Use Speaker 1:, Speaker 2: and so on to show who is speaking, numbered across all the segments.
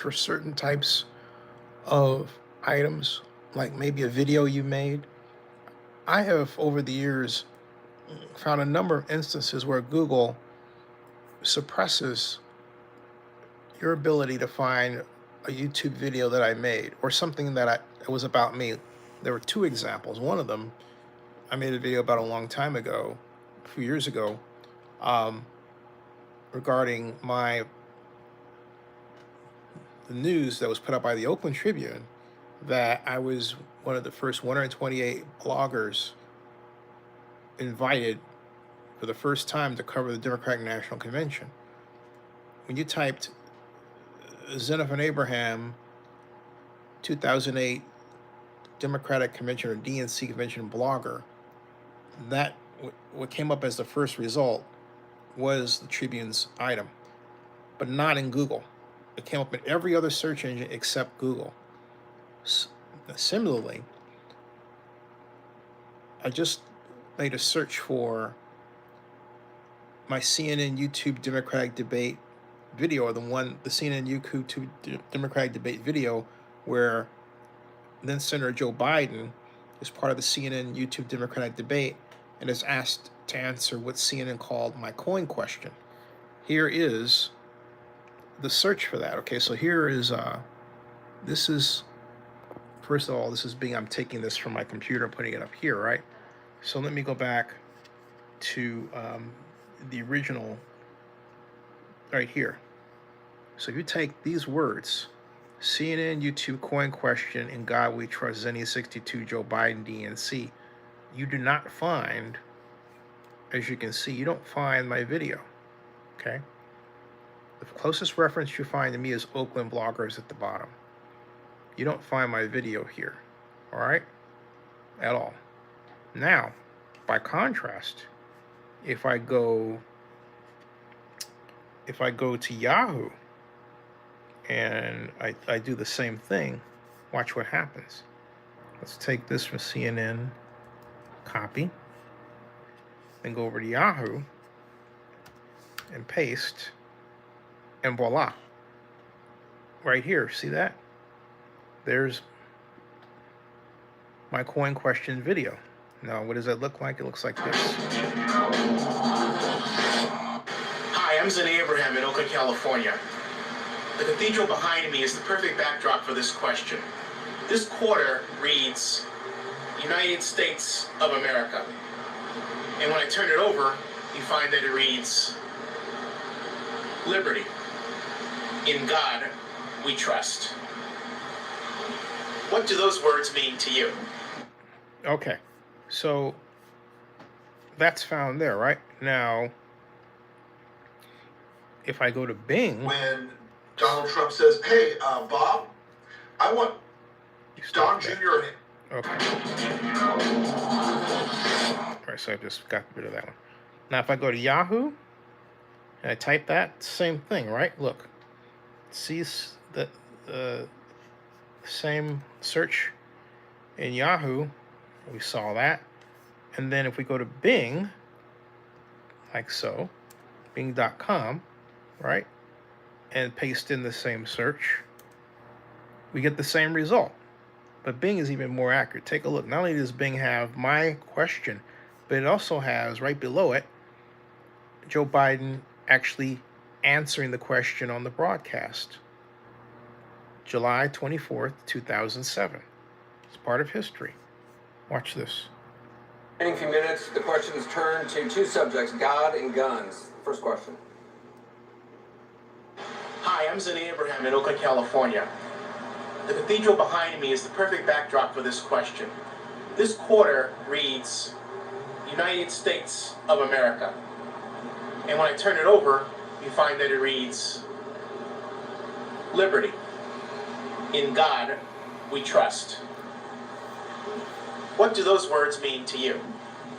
Speaker 1: for certain types of items, like maybe a video you made. I have over the years found a number of instances where Google suppresses your ability to find a YouTube video that I made or something that it was about me. There were two examples. One of them, I made a video about a long time ago, a few years ago, um, regarding the news that was put out by the Oakland Tribune that I was one of the first 128 bloggers invited for the first time to cover the Democratic National Convention. When you typed Zennie62 2008 Democratic Convention or DNC Convention blogger, that what came up as the first result was the Tribune's item, but not in Google. It came up in every other search engine except Google. Similarly, I just made a search for my CNN YouTube Democratic debate video, or the CNN YouTube Democratic debate video where then Senator Joe Biden is part of the CNN YouTube Democratic debate and is asked to answer what CNN called my coin question. Here is the search for that. Okay, so here is, this is, first of all, I'm taking this from my computer, putting it up here, right? So let me go back to the original right here. So if you take these words, CNN, YouTube, coin question, In God We Trust, Zennie62, Joe Biden, DNC, you do not find, as you can see, you don't find my video, okay? The closest reference you find to me is Oakland bloggers at the bottom. You don't find my video here, all right? At all. Now, by contrast, if I go to Yahoo and I do the same thing, watch what happens. Let's take this from CNN, copy, then go over to Yahoo and paste, and voila. Right here, see that? There's my coin question video. Now, what does that look like? It looks like this.
Speaker 2: Hi, I'm Zennie in Oakland, California. The cathedral behind me is the perfect backdrop for this question. This quarter reads, United States of America. And when I turn it over, you find that it reads, Liberty. In God we trust. What do those words mean to you?
Speaker 1: Okay, so that's found there, right? Now, if I go to Bing.
Speaker 3: When Donald Trump says, hey, Bob, I want Don Jr.
Speaker 1: Okay. All right, so I just got rid of that one. Now, if I go to Yahoo and I type that, same thing, right? Look, see the same search in Yahoo. We saw that. And then if we go to Bing, like so, bing.com, right? And paste in the same search, we get the same result. But Bing is even more accurate. Take a look. Not only does Bing have my question, but it also has right below it Joe Biden actually answering the question on the broadcast. July 24th, 2007. It's part of history. Watch this.
Speaker 4: In a few minutes, the question is turned to two subjects, God and guns. First question.
Speaker 2: Hi, I'm Zennie in Oakland, California. The cathedral behind me is the perfect backdrop for this question. This quarter reads, United States of America. And when I turn it over, you find that it reads, Liberty. In God we trust. What do those words mean to you?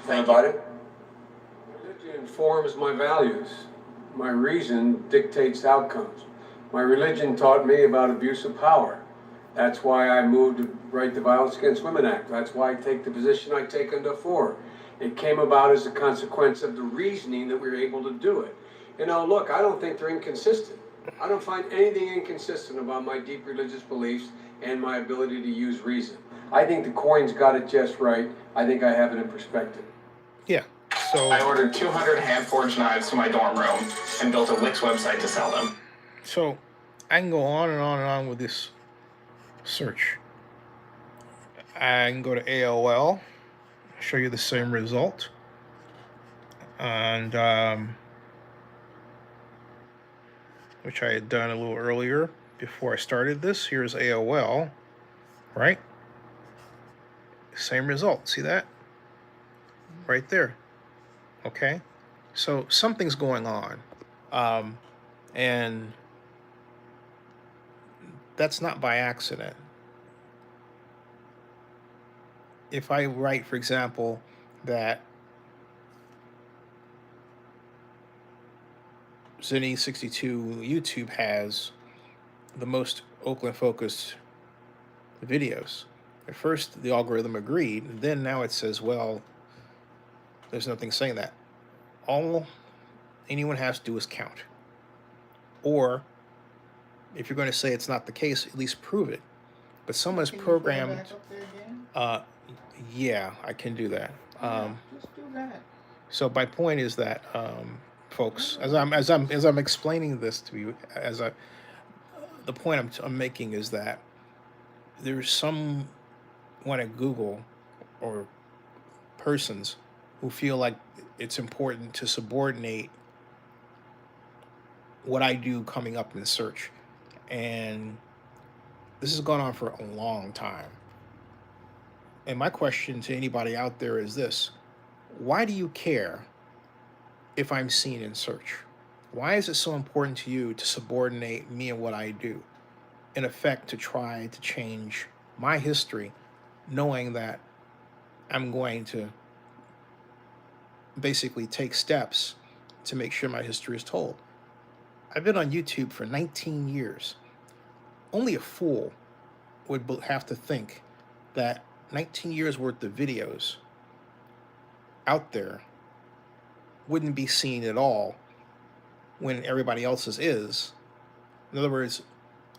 Speaker 2: Thank you.
Speaker 5: Religion informs my values. My reason dictates outcomes. My religion taught me about abuse of power. That's why I moved to write the Violence Against Women Act. That's why I take the position I take under 4. It came about as a consequence of the reasoning that we were able to do it. You know, look, I don't think they're inconsistent. I don't find anything inconsistent about my deep religious beliefs and my ability to use reason. I think the coin's got it just right. I think I have it in perspective.
Speaker 1: Yeah. So
Speaker 2: I ordered 200 hand-forged knives for my dorm room and built a Wix website to sell them.
Speaker 1: So I can go on and on and on with this search. I can go to AOL, show you the same result, and which I had done a little earlier before I started this. Here's AOL, right? Same result. See that? Right there. Okay. So something's going on. And that's not by accident. If I write, for example, that Zennie62 YouTube has the most Oakland focused videos. At first, the algorithm agreed, and then now it says, well, there's nothing saying that. All anyone has to do is count. Or, if you're going to say it's not the case, at least prove it. But someone's programmed. Yeah, I can do that.
Speaker 6: Just do that.
Speaker 1: So my point is that, folks, as I'm explaining this to you, the point I'm making is that there's someone at Google or persons who feel like it's important to subordinate what I do coming up in search, and this has gone on for a long time. And my question to anybody out there is this: why do you care if I'm seen in search? Why is it so important to you to subordinate me and what I do? In effect, to try to change my history, knowing that I'm going to basically take steps to make sure my history is told. I've been on YouTube for 19 years. Only a fool would have to think that 19 years worth of videos out there wouldn't be seen at all when everybody else's is. In other words,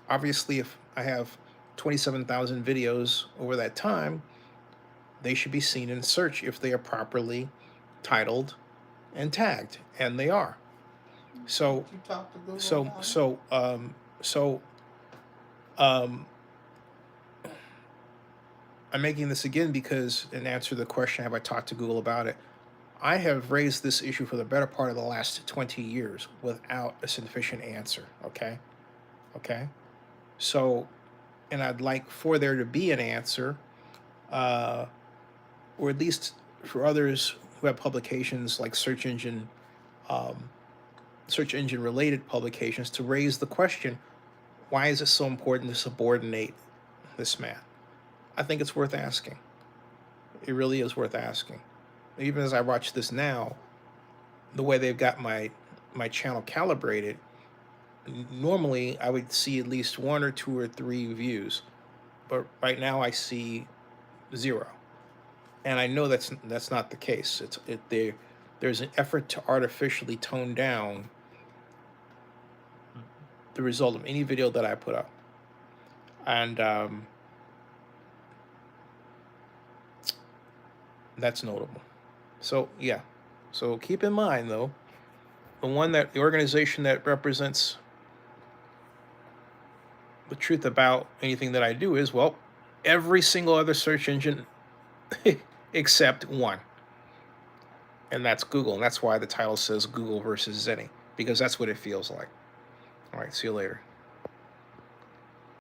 Speaker 1: obviously, if I have 27,000 videos over that time, they should be seen in search if they are properly titled and tagged, and they are. So,
Speaker 6: You talk to Google about it?
Speaker 1: I'm making this again because, in answer to the question, have I talked to Google about it? I have raised this issue for the better part of the last 20 years without a sufficient answer, okay? So, and I'd like for there to be an answer, or at least for others who have publications like search engine related publications, to raise the question, why is it so important to subordinate this man? I think it's worth asking. It really is worth asking. Even as I watch this now, the way they've got my channel calibrated, normally I would see at least 1 or 2 or 3 views, but right now I see 0, and I know that's not the case. There's an effort to artificially tone down the result of any video that I put up, and that's notable. So yeah, so keep in mind though, the organization that represents the truth about anything that I do is, well, every single other search engine except one, and that's Google, and that's why the title says Google versus Zennie, because that's what it feels like. All right, see you later.